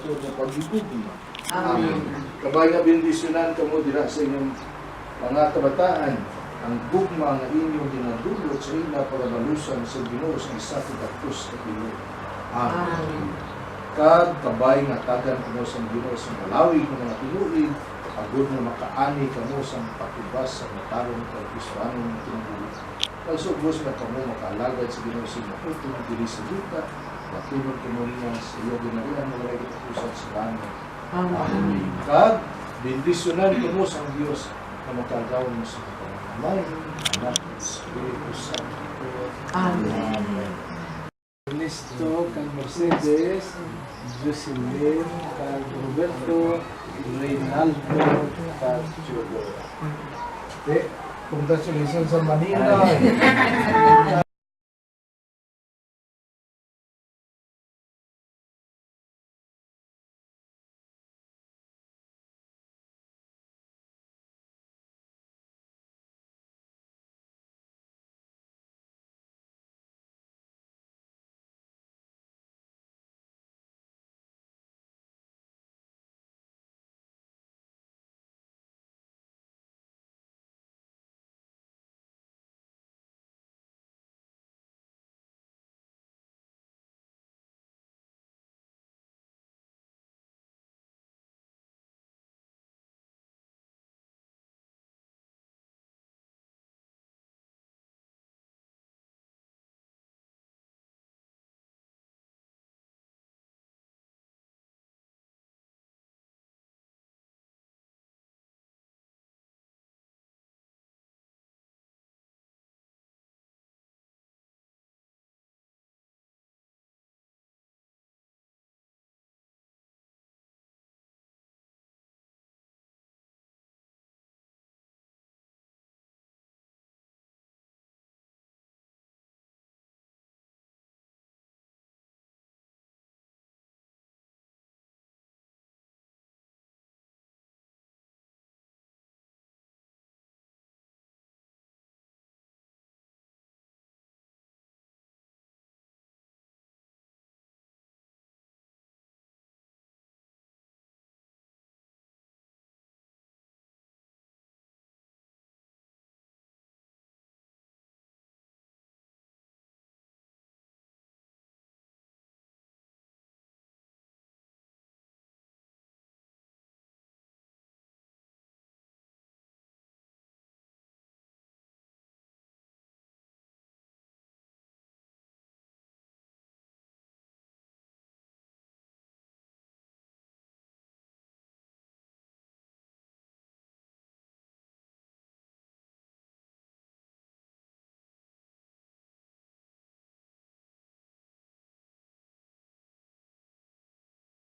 tungod sa pagigugma. Amen. Kabay nga bendisyonan kamo dira sa inyong mga kabataan, ang gugma nga inyong dinadulot sa ila para malusan sa Ginoo sa isa ka datos ka Ginoo. Amen. Kag kabay nga tagan kamo sa Ginoo sa malawi ng mga tinuig, agud na makaani kamo sa patubas sa matarong kagustaan ng tinuig. Pagsubos na kamo makaalagad sa Ginoo sa maputo ng diri sa luta, matulog kamo niya sa iyo ginarihan mga lagi kapusan sa langit. Amen. Kag bendisyonan kamo sa Dios na makagaw mo sa Amay, Anak, Espiritu Santo. Amen. Ernesto, kag Mercedes, Jocelyn, kag Roberto, Reynaldo, kag Theodora. Congratulations sa Manila.